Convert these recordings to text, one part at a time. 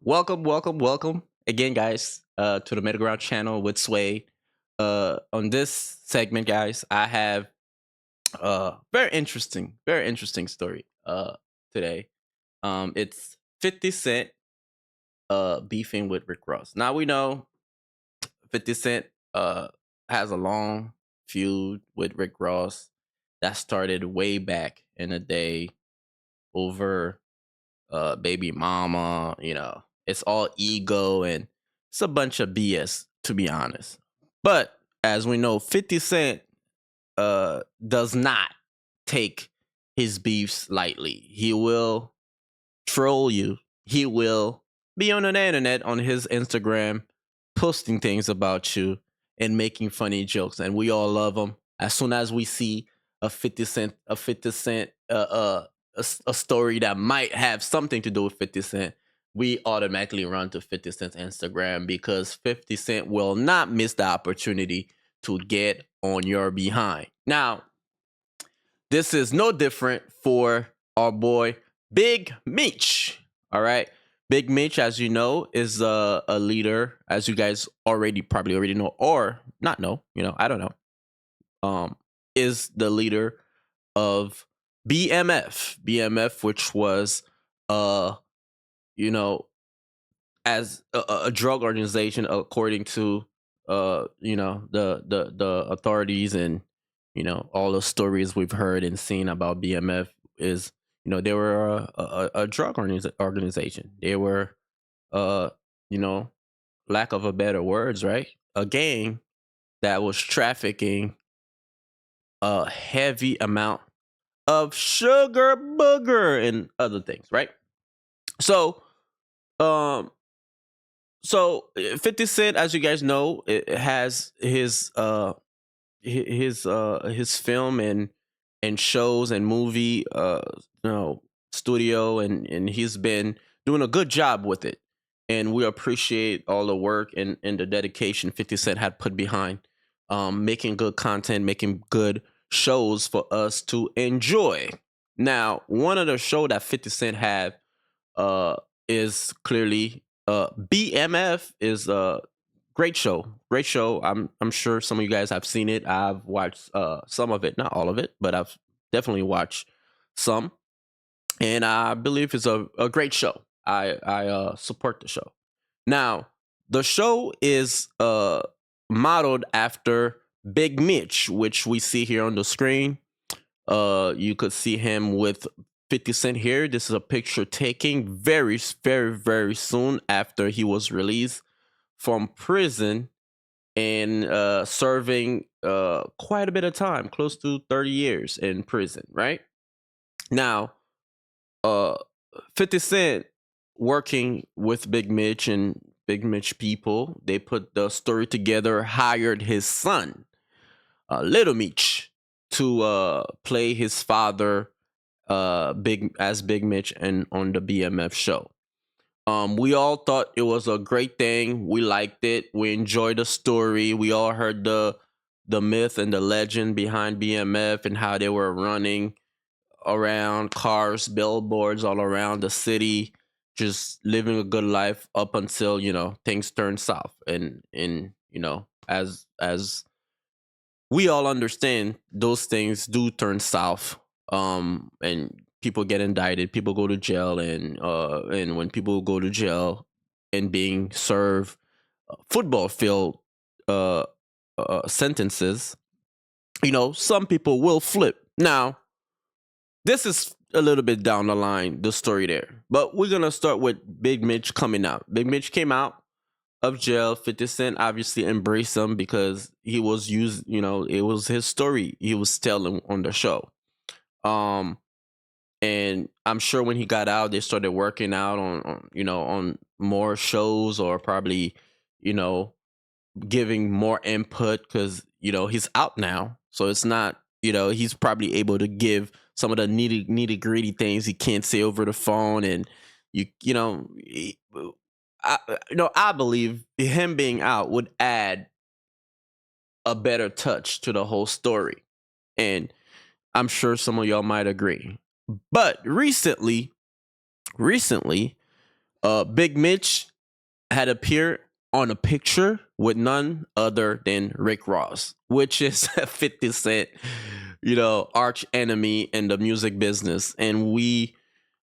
Welcome again, guys, to the Middle Ground channel with Suede. On this segment, guys, I have very interesting story today. It's 50 Cent beefing with Rick Ross. Now we know 50 Cent has a long feud with Rick Ross that started way back in the day over baby mama, it's all ego and it's a bunch of BS, to be honest. But as we know, 50 Cent does not take his beefs lightly. He will troll you. He will be on the internet on his Instagram posting things about you and making funny jokes. And we all love him. As soon as we see a story that might have something to do with 50 Cent, we automatically run to 50 Cent's Instagram because 50 Cent will not miss the opportunity to get on your behind. Now, this is no different for our boy Big Meech. All right. Big Meech, as you know, is a leader, as you guys probably already know, or not know, I don't know. Is the leader of BMF. BMF, which was you know, as a drug organization according to the authorities, and all the stories we've heard and seen about BMF is, they were a drug organization. They were uh you know lack of a better words, right, a gang that was trafficking a heavy amount of sugar, booger, and other things, right? So um 50 Cent, as you guys know, it has his film and shows and movie studio, and he's been doing a good job with it, and we appreciate all the work and the dedication 50 Cent had put behind making good content, making good shows for us to enjoy. Now, one of the show that 50 Cent had uh is clearly BMF is a great show. Great show. I'm sure some of you guys have seen it. I've watched some of it, not all of it, but I've definitely watched some. And I believe it's a great show. I support the show. Now, the show is modeled after Big Meech, which we see here on the screen. You could see him with 50 Cent here. This is a picture taking very soon after he was released from prison and serving quite a bit of time, close to 30 years in prison, right? Now, uh 50 Cent working with Big Mitch and Big Mitch people, they put the story together, hired his son, Little Meech, to play his father, Big Mitch, and on the BMF show. We all thought it was a great thing. We liked it. We enjoyed the story. We all heard the myth and the legend behind BMF and how they were running around, cars, billboards all around the city, just living a good life up until things turned south. And as we all understand, those things do turn south. And people get indicted, people go to jail, and when people go to jail and being served football field uh, sentences, some people will flip. Now, this is a little bit down the line, the story there. But we're gonna start with Big Mitch coming out. Big Mitch came out of jail. 50 Cent obviously embraced him because he was used, it was his story he was telling on the show. And I'm sure when he got out, they started working out on more shows, or probably, you know, giving more input because he's out now, so it's not, he's probably able to give some of the nitty gritty things he can't say over the phone. And you know I I believe him being out would add a better touch to the whole story, and I'm sure some of y'all might agree. But recently, Big Mitch had appeared on a picture with none other than Rick Ross, which is a 50 Cent, arch enemy in the music business. And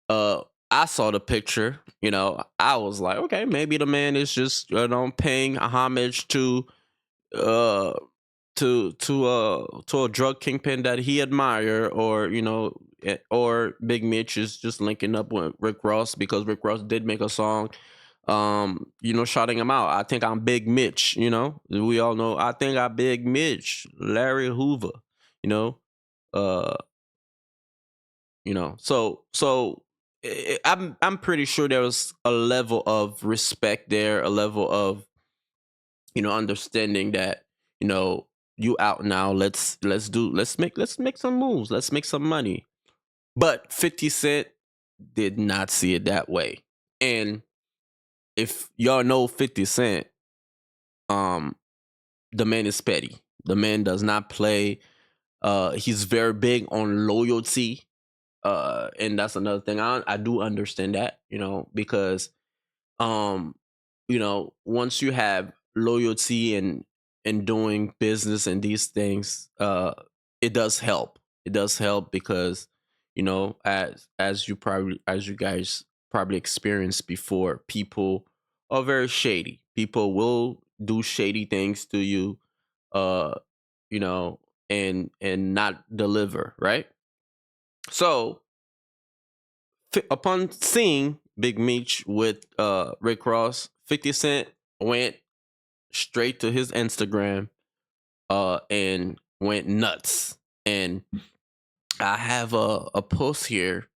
uh, I saw the picture, I was like, okay, maybe the man is just, paying homage uh, to a drug kingpin that he admire, or or Big Mitch is just linking up with Rick Ross because Rick Ross did make a song, shouting him out. I think I'm Big Mitch. We all know. I think I Big Mitch, Larry Hoover. You know, uh, I'm pretty sure there was a level of respect there, a level of understanding that you know you out now. Let's make some moves. Let's make some money. But 50 Cent did not see it that way. And if y'all know 50 Cent, um, the man is petty. The man does not play. He's very big on loyalty. And that's another thing. I do understand that, because um once you have loyalty and doing business and these things, it does help. It does help because as you guys probably experienced before, people are very shady. People will do shady things to you, uh you know and not deliver, right? So upon seeing Big Meech with Rick Ross, 50 Cent went straight to his Instagram and went nuts. And I have a post here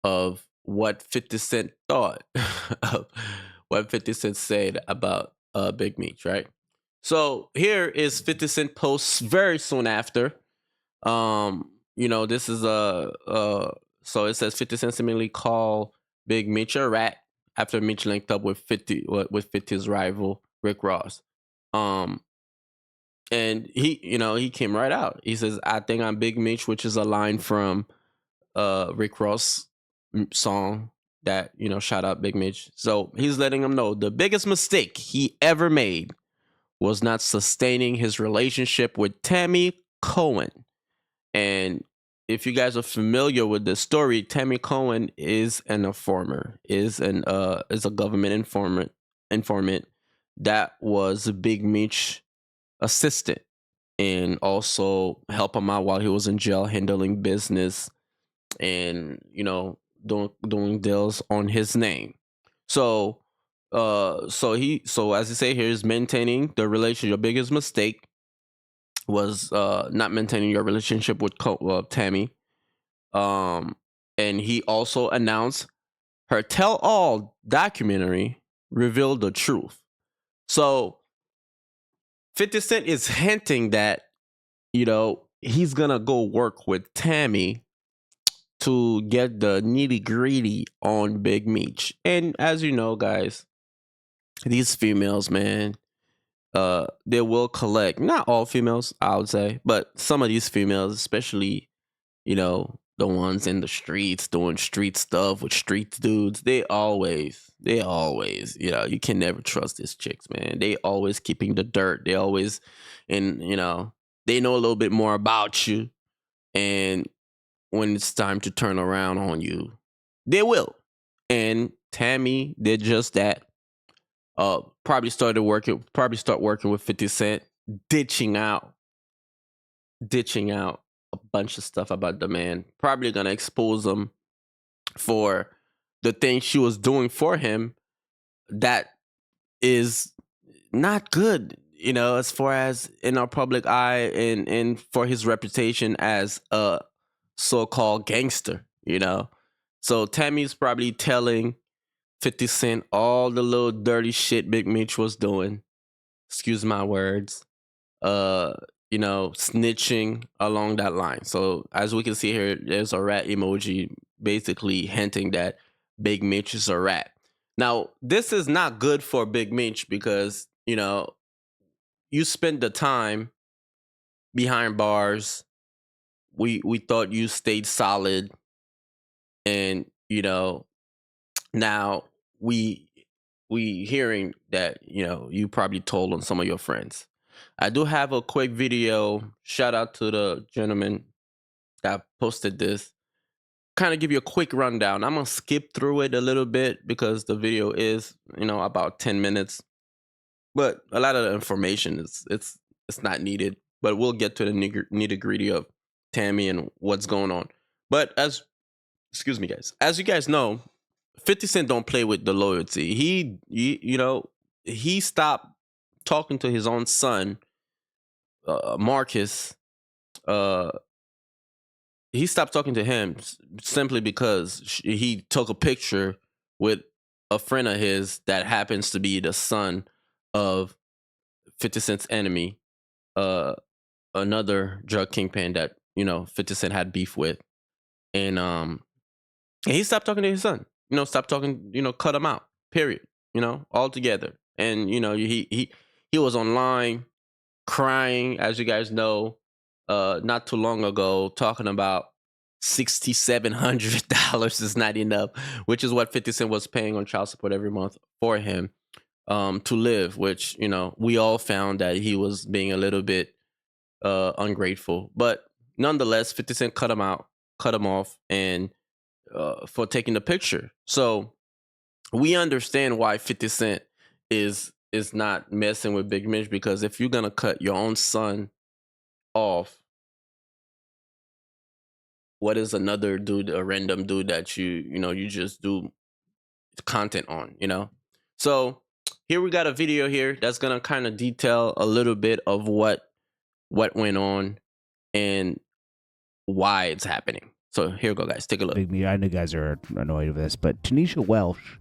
of what 50 Cent thought of what 50 Cent said about Big Meech, right? So here is 50 Cent posts very soon after. This is so it says 50 Cent seemingly call Big Meech a rat after Meech linked up with 50's rival Rick Ross. Um, and he came right out. He says, "I think I'm Big Meech," which is a line from Rick Ross song that shout out Big Meech. So he's letting him know the biggest mistake he ever made was not sustaining his relationship with Tammy Cohen. And if you guys are familiar with the story, Tammy Cohen is an informer, is a government informant that was a Big Meech assistant, and also help him out while he was in jail handling business, and doing deals on his name. So so as you say here, is maintaining the relationship. Your biggest mistake was not maintaining your relationship with Tammy. Um, and he also announced her tell all documentary revealed the truth. So 50 Cent is hinting that, he's gonna go work with Tammy to get the nitty gritty on Big Meech. And as you know, guys, these females, man, they will collect. Not all females, I would say, but some of these females, especially the ones in the streets doing street stuff with street dudes, they always, you can never trust these chicks, man. They always keeping the dirt. They always, and they know a little bit more about you. And when it's time to turn around on you, they will. And Tammy did just that. Probably start working with 50 Cent, ditching out ditching out a bunch of stuff about the man. Probably gonna expose him for the things she was doing for him that is not good, as far as in our public eye, and for his reputation as a so-called gangster, So Tammy's probably telling 50 Cent all the little dirty shit Big Meech was doing. Excuse my words. uh Snitching along that line. So as we can see here, there's a rat emoji basically hinting that Big Meech is a rat. Now this is not good for Big Meech because you spend the time behind bars. We thought you stayed solid, and now we hearing that you probably told on some of your friends. I do have a quick video. Shout out to the gentleman that posted this. Kind of give you a quick rundown. I'm gonna skip through it a little bit because the video is about 10 minutes, but a lot of the information is it's not needed. But we'll get to the nitty gritty of Tammy and what's going on. But as excuse me, guys, as you guys know, 50 Cent don't play with the loyalty. He stopped talking to his own son, Marcus. Uh, he stopped talking to him simply because he took a picture with a friend of his that happens to be the son of 50 Cent's enemy, uh, another drug kingpin that 50 Cent had beef with, and he stopped talking to his son. Stop talking. Cut him out. Period. Altogether. And he was online crying, as you guys know, not too long ago, talking about $6,700 is not enough, which is what 50 Cent was paying on child support every month for him to live. Which we all found that he was being a little bit ungrateful, but nonetheless, 50 Cent cut him off, and for taking the picture. So we understand why 50 Cent is not messing with Big Meech, because if you're gonna cut your own son off, what is another dude, a random dude that you just do content on, So here we got a video here that's gonna kind of detail a little bit of what went on and why it's happening. So here we go, guys. Take a look. Big Meech, I know you guys are annoyed with this, but Tanisha Welsh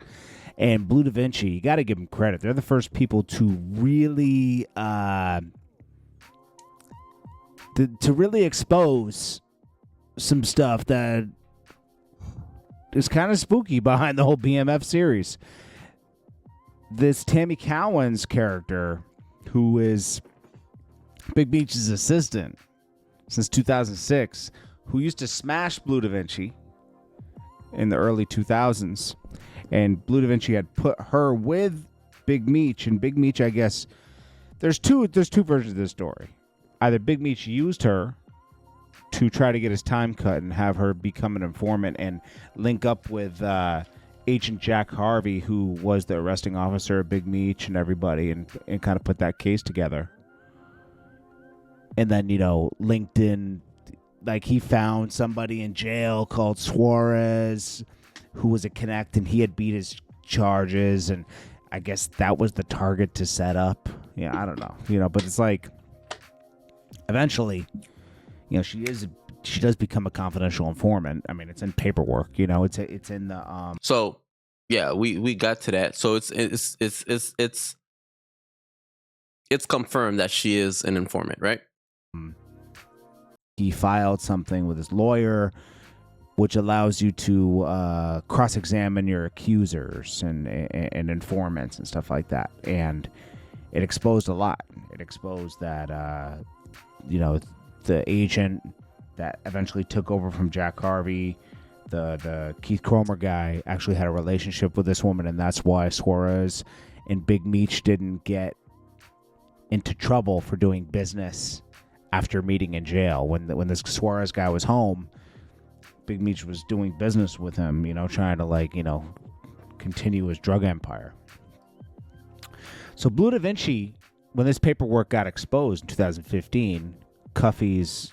and Blue Da Vinci, you got to give them credit. They're the first people to really to really expose some stuff that is kind of spooky behind the whole BMF series. This Tammy Cowins character, who is Big Meech's assistant since 2006, who used to smash Blue Da Vinci in the early 2000s. And Blue Da Vinci had put her with Big Meech. And Big Meech, I guess, there's two versions of this story. Either Big Meech used her to try to get his time cut and have her become an informant and link up with Agent Jack Harvey, who was the arresting officer of Big Meech and everybody, and kind of put that case together. And then, linked in, like, he found somebody in jail called Suarez who was a connect, and he had beat his charges, and I guess that was the target to set up. Yeah, I don't know, but it's like, eventually, she does become a confidential informant. I mean, it's in paperwork, it's in the So yeah, we got to that. So it's confirmed that she is an informant, right? He filed something with his lawyer, which allows you to cross-examine your accusers and informants and stuff like that. And it exposed a lot. It exposed that, the agent that eventually took over from Jack Harvey, the Keith Cromer guy, actually had a relationship with this woman, and that's why Suarez and Big Meech didn't get into trouble for doing business after meeting in jail. When this Suarez guy was home, Big Meech was doing business with him, trying to continue his drug empire. So Blue Da Vinci, when this paperwork got exposed in 2015, Cuffy's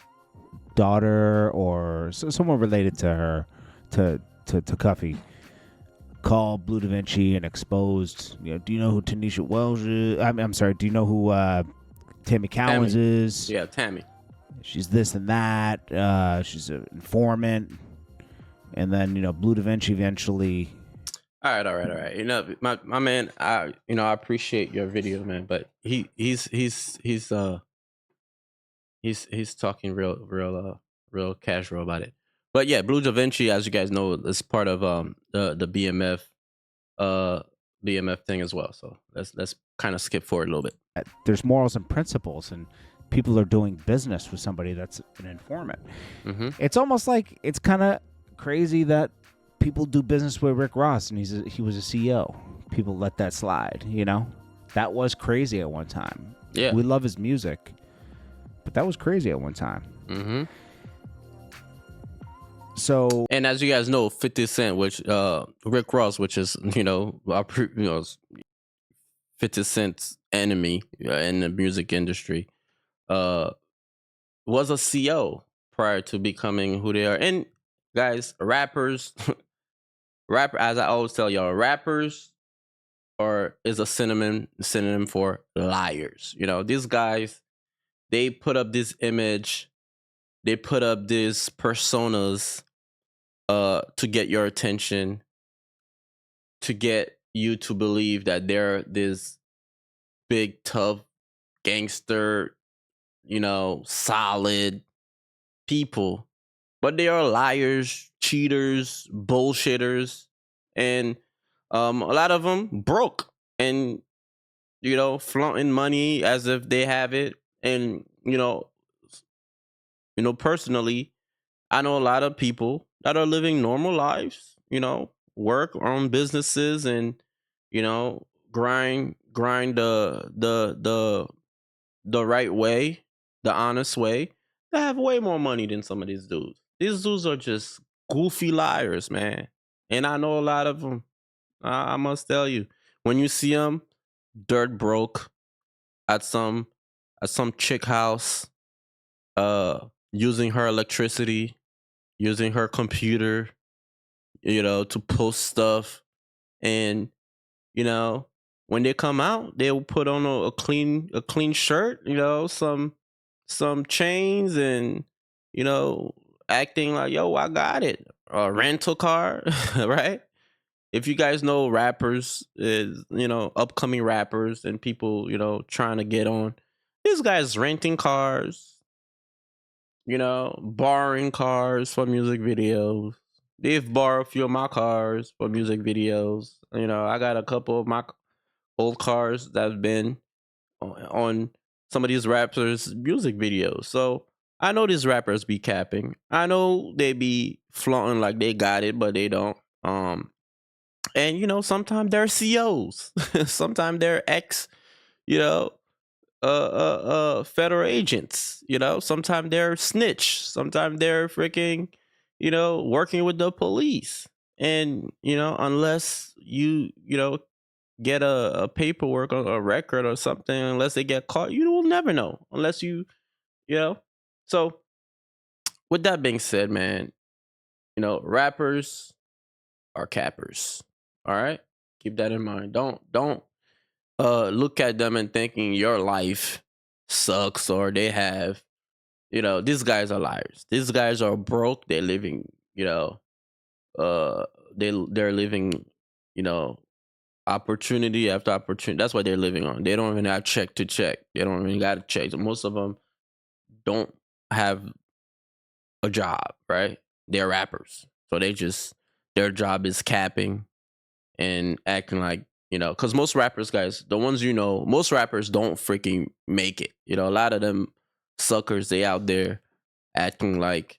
daughter or someone related to her, to Cuffy, called Blue Da Vinci and exposed, do you know who Tanisha Welsh is? I'm sorry, do you know who Tammy Cowins is? Yeah, Tammy. She's this and that. She's an informant. And then, Blue Da Vinci eventually... All right. My man, I appreciate your video, man, but he's talking real casual about it. But yeah, Blue Da Vinci, as you guys know, is part of the BMF thing as well. So let's kind of skip forward a little bit. There's morals and principles, and people are doing business with somebody that's an informant. Mm-hmm. It's almost like, it's kind of crazy that people do business with Rick Ross, and he was a CEO. People let that slide, you know? That was crazy at one time. Yeah. We love his music, but that was crazy at one time. Mm-hmm. So, and as you guys know, 50 Cent, which Rick Ross, which is our 50 Cent's enemy in the music industry, was a CEO prior to becoming who they are. And guys, rappers, as I always tell y'all, rappers is a synonym for liars. These guys, they put up this image, they put up these personas to get your attention, to get you to believe that they're this big tough gangster, solid people, but they are liars, cheaters, bullshitters, and a lot of them broke and flaunting money as if they have it. And personally, I know a lot of people that are living normal lives, work on businesses and grind the right way, the honest way. They have way more money than some of these dudes. These dudes are just goofy liars, man. And I know a lot of them. I must tell you, when you see them dirt broke at some chick house, using her electricity, using her computer, to post stuff, and when they come out, they'll put on a clean shirt, some chains, and acting like, yo, I got it, a rental car, right? If you guys know rappers, is upcoming rappers and people trying to get on, these guys renting cars, borrowing cars for music videos. They've borrowed a few of my cars for music videos. I got a couple of my old cars that have been on some of these rappers' music videos. So I know these rappers be capping. I know they be flaunting like they got it, but they don't. And sometimes they're COs. Sometimes they're ex, you know, federal agents. Sometimes they're snitch. Sometimes they're freaking, working with the police. And unless you get a paperwork or a record or something, unless they get caught, you will never know unless you know. So with that being said, man, rappers are cappers. All right, keep that in mind. Don't look at them and thinking your life sucks or they have. These guys are liars. These guys are broke. They're living. Uh, they're living. You know, opportunity after opportunity. That's what they're living on. They don't even have check to check. They don't even got to check. Most of them don't have a job, right? They're rappers, so their job is capping and acting like because most rappers, guys, the ones most rappers don't freaking make it. A lot of them suckers, they out there acting like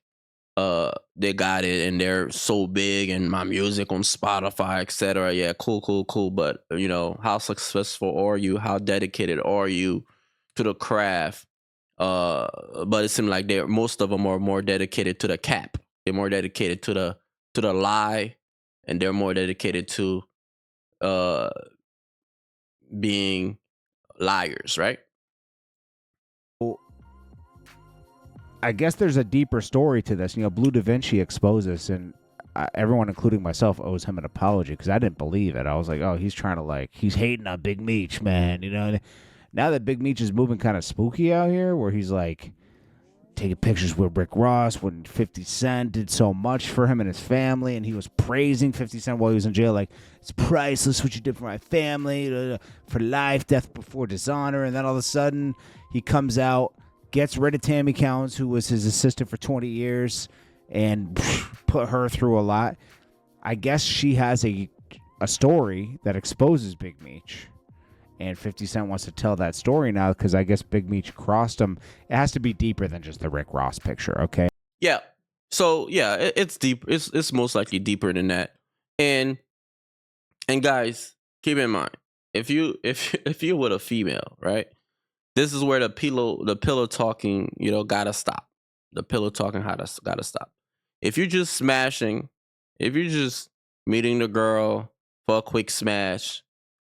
they got it and they're so big and my music on Spotify, etc. Yeah, cool, but how successful are you? How dedicated are you to the craft? But it seems like most of them are more dedicated to the cap. They're more dedicated to the lie, and they're more dedicated to uh being liars, right? I guess there's a deeper story to this. Blue Da Vinci exposed this, and everyone, including myself, owes him an apology because I didn't believe it. I was like, oh, he's trying to he's hating on Big Meech, man. Now that Big Meech is moving kind of spooky out here, where he's taking pictures with Rick Ross when 50 Cent did so much for him and his family, and he was praising 50 Cent while he was in jail, it's priceless what you did for my family, for life, death before dishonor, and then all of a sudden he comes out, gets rid of Tammy Cowins, who was his assistant for 20 years, and put her through a lot. I guess she has a story that exposes Big Meech. And 50 Cent wants to tell that story now because I guess Big Meech crossed him. It has to be deeper than just the Rick Ross picture, okay? Yeah. So yeah, it's deep. It's most likely deeper than that. And and guys, keep in mind, if you with a female, right? This is where the pillow talking, gotta stop. The pillow talking gotta stop. If you're just smashing, if you're just meeting the girl for a quick smash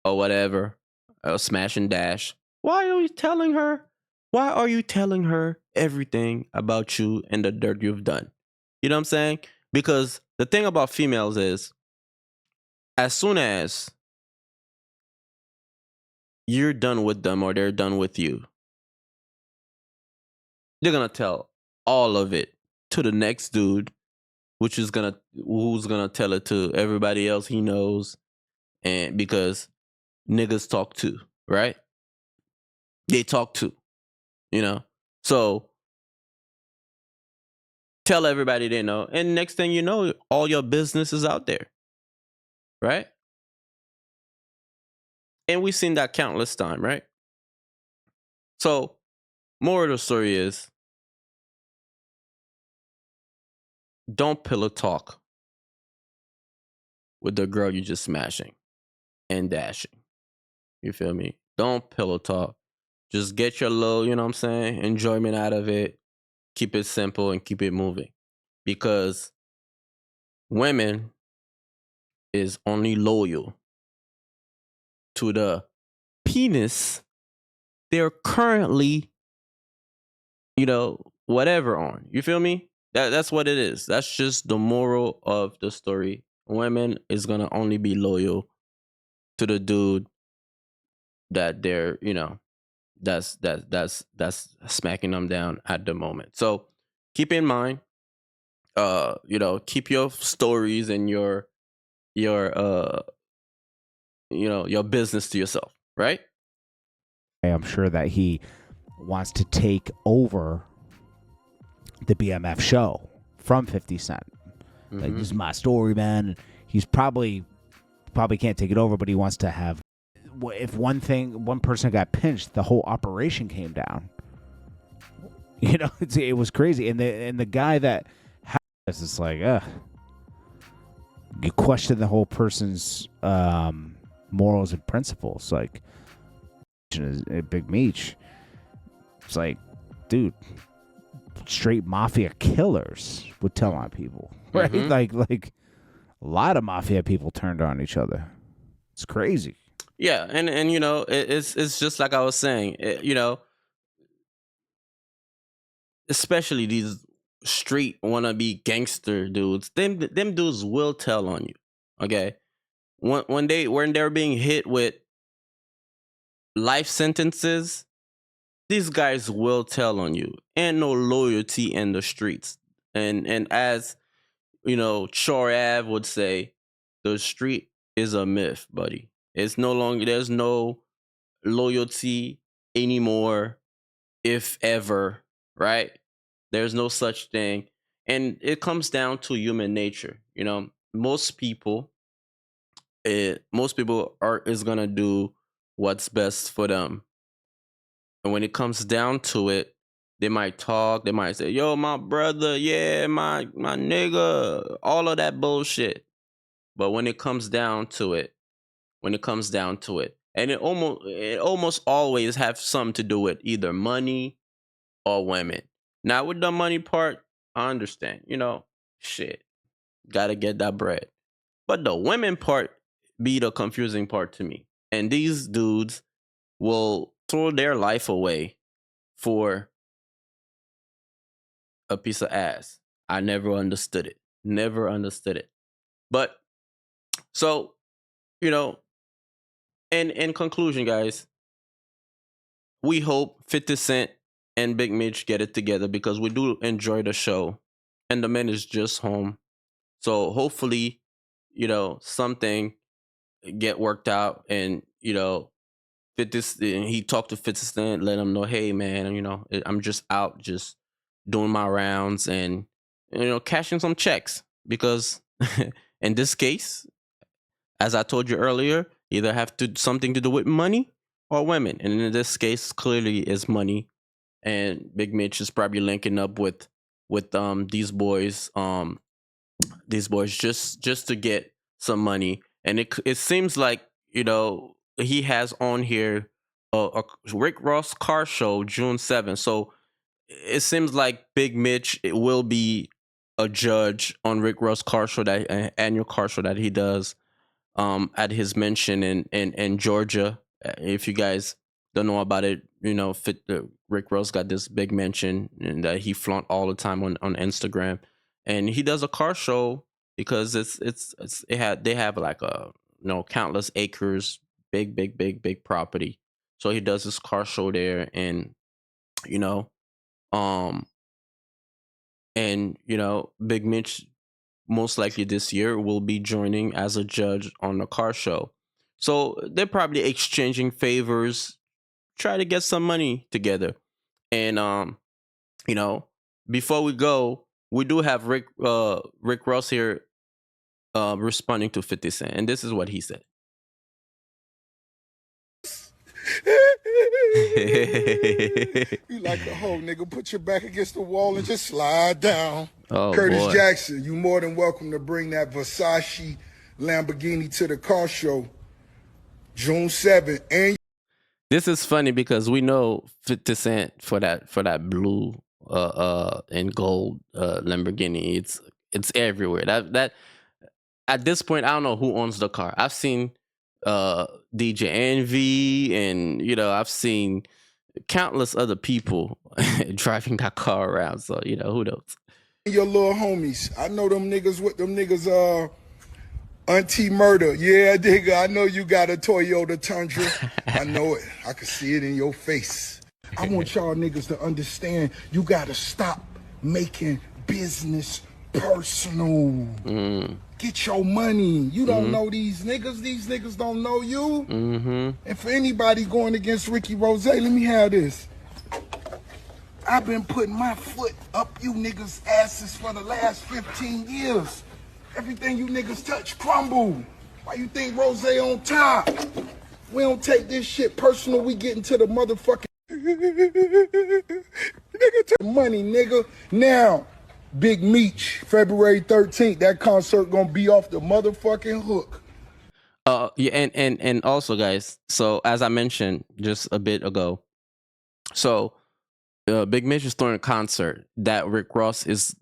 or whatever, a smash and dash, why are you telling her? Why are you telling her everything about you and the dirt you've done? You know what I'm saying? Because the thing about females is, as soon as you're done with them or they're done with you, they're gonna tell all of it to the next dude, who's gonna tell it to everybody else he knows, and because niggas talk too, right? They talk too, you know. So tell everybody they know, and next thing you know, all your business is out there, right? And we've seen that countless time, right? So more of the story is, don't pillow talk with the girl you just smashing and dashing. You feel me? Don't pillow talk. Just get your little, you know what I'm saying, enjoyment out of it. Keep it simple and keep it moving. Because women is only loyal to the penis they're currently, whatever on. You feel me? That's what it is. That's just the moral of the story. Women is gonna only be loyal to the dude that they're, that's smacking them down at the moment. So keep in mind, keep your stories and your your business to yourself, right? I'm sure that he wants to take over the BMF show from 50 Cent. Like, Mm-hmm. this is my story, man. He's probably can't take it over, but he wants to have. If one person got pinched, the whole operation came down. It was crazy, and the guy that had this is like, you question the whole person's morals and principles. Like, Big Meech, it's like, dude, straight mafia killers would tell on people, right? Mm-hmm. Like a lot of mafia people turned on each other. It's crazy. Yeah, and it's just like I was saying, especially these street wannabe gangster dudes. Them dudes will tell on you. Okay, when they're being hit with life sentences, these guys will tell on you. And no loyalty in the streets. And as Chor Ave would say, the street is a myth, buddy. It's no longer, there's no loyalty anymore, if ever, right? There's no such thing. And it comes down to human nature. Most people are is gonna do what's best for them. And when it comes down to it, they might talk, they might say, yo, my brother, yeah, my nigga, all of that bullshit. But when it comes down to it, and it almost always have something to do with either money or women. Now with the money part, I understand. Shit, gotta get that bread. But the women part be the confusing part to me. And these dudes will throw their life away for a piece of ass. I never understood it. Never understood it. But so, you know, in conclusion, guys, we hope 50 Cent and Big Meech get it together because we do enjoy the show. And the man is just home. So hopefully, something get worked out and, 50 he talked to 50 Cent, let him know, hey man, I'm just out just doing my rounds and cashing some checks because in this case, as I told you earlier, either have to something to do with money or women. And in this case, clearly is money. And Big Mitch is probably linking up with with these boys just to get some money. And it seems like, he has on here a Rick Ross car show June 7th. So it seems like Big Mitch will be a judge on Rick Ross car show, that annual car show that he does at his mansion in Georgia. If you guys don't know about it, Rick Ross got this big mansion and that he flaunt all the time on Instagram, and he does a car show because they have like a countless acres, big property. So he does this car show there, and you know, um, Big Mitch most likely this year will be joining as a judge on the car show. So they're probably exchanging favors, try to get some money together. And you know, before we go, we do have Rick Ross here responding to 50 Cent, and this is what he said. You like the whole nigga, put your back against the wall and just slide down. Oh, Curtis boy. Jackson, you more than welcome to bring that Versace Lamborghini to the car show June 7th. And This is funny because we know 50 Cent for that blue and gold Lamborghini. It's everywhere. That at this point, I don't know who owns the car. I've seen DJ Envy, and I've seen countless other people driving that car around. So who knows? your little homies. I know them niggas with them niggas Auntie Murder. Yeah, nigga, I know you got a Toyota Tundra. I know it. I can see it in your face. I want y'all niggas to understand you gotta stop making business personal. Get your money. You don't know these niggas. These niggas don't know you. And for anybody going against Ricky Rose, let me have this. I've been putting my foot up you niggas' asses for the last 15 years. Everything you niggas touch crumble. Why you think Rose on top? We don't take this shit personal. We get into the motherfucking nigga take money, nigga. Now, Big Meech, February 13th. That concert gonna be off the motherfucking hook. Yeah, and also, guys. So as I mentioned just a bit ago, so Big Meech is throwing a concert that Rick Ross is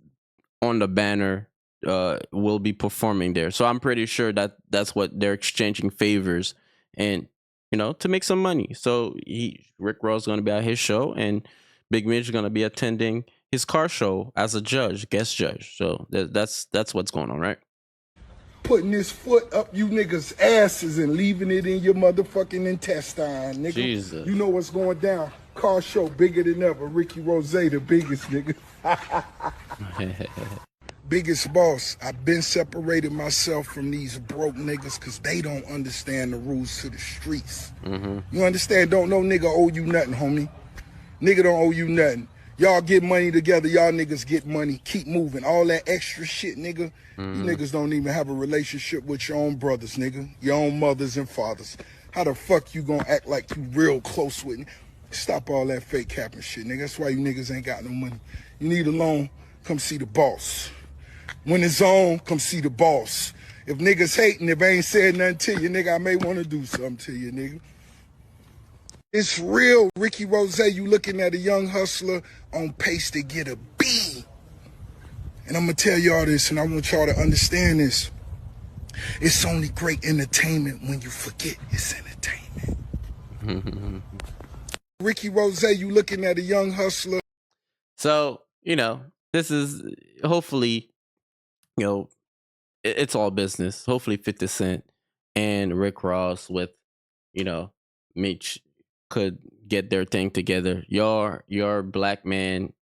on the banner. Will be performing there. So I'm pretty sure that that's what they're exchanging favors, and to make some money. So Rick Ross is going to be at his show, and Big Meech is going to be attending his car show as a guest judge. So that's what's going on, right? Putting this foot up you niggas' asses and leaving it in your motherfucking intestine, nigga. Jesus. You know what's going down. Car show bigger than ever. Ricky Rose, the biggest nigga. Biggest boss. I've been separated myself from these broke niggas because they don't understand the rules to the streets. You understand? Don't no nigga owe you nothing, homie. Nigga don't owe you nothing. Y'all get money together. Y'all niggas get money. Keep moving. All that extra shit, nigga. You niggas don't even have a relationship with your own brothers, nigga. Your own mothers and fathers. How the fuck you gonna act like you real close with me? Stop all that fake capping shit, nigga. That's why you niggas ain't got no money. You need a loan, come see the boss. When it's on, come see the boss. If niggas hating, if I ain't said nothing to you, nigga, I may want to do something to you, nigga. It's real, Ricky Rose. You looking at a young hustler on pace to get a B. And I'm going to tell y'all this, and I want y'all to understand this. It's only great entertainment when you forget it's entertainment. Ricky Rose, you looking at a young hustler. So, this is hopefully, it's all business. Hopefully 50 Cent and Rick Ross with, Mitch could get their thing together. You're black man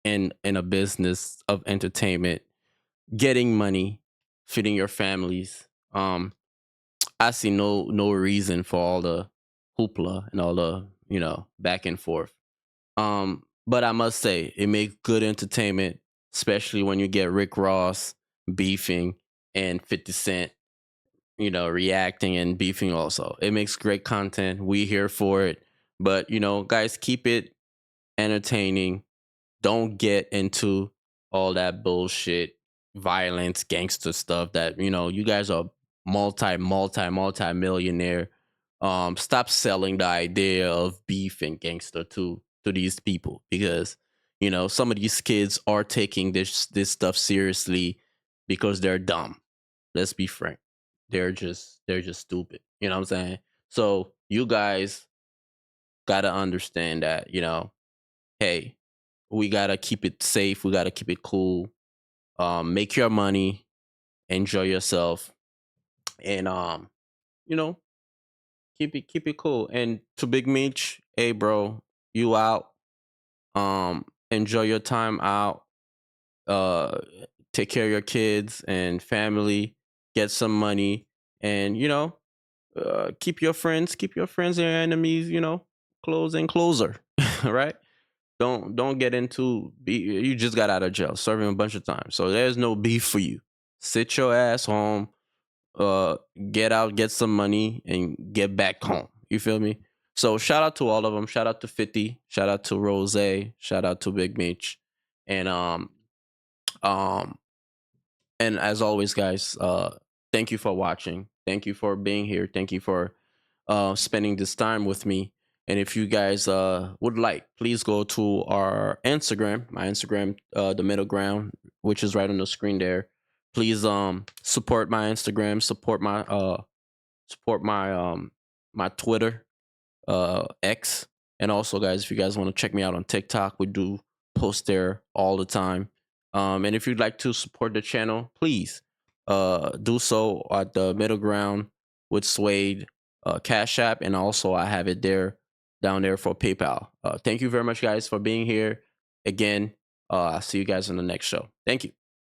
in a business of entertainment, getting money, feeding your families. I see no reason for all the hoopla and all the, back and forth. But I must say, it makes good entertainment, especially when you get Rick Ross beefing and 50 Cent, reacting and beefing also. It makes great content. We here for it. But, guys, keep it entertaining. Don't get into all that bullshit, violence, gangster stuff that, you guys are multi millionaire. Stop selling the idea of beef and gangster to these people, because some of these kids are taking this stuff seriously because they're dumb. Let's be frank. They're just stupid. You know what I'm saying? So you guys gotta understand that, hey, we gotta keep it safe, we gotta keep it cool. Make your money, enjoy yourself, and you know, keep it cool. And to Big Meech, hey bro, you out. Enjoy your time out. Uh, take care of your kids and family. Get some money, and keep your friends and your enemies, close and closer. Right? Don't get into you just got out of jail, serving a bunch of time. So there's no beef for you. Sit your ass home, uh get out, get some money, and get back home. You feel me? So shout out to all of them. Shout out to 50, shout out to Rose, shout out to Big Meech. And um and as always, guys, thank you for watching, thank you for being here, thank you for spending this time with me. And if you guys would like, please go to our Instagram, my Instagram, the middle ground, which is right on the screen there. Please support my Instagram, support my my Twitter, X. And also, guys, if you guys want to check me out on TikTok, we do post there all the time. And if you'd like to support the channel, please do so at the middle ground with Suede, Cash App, and also I have it there down there for PayPal. Thank you very much, guys, for being here again. I'll see you guys in the next show. Thank you.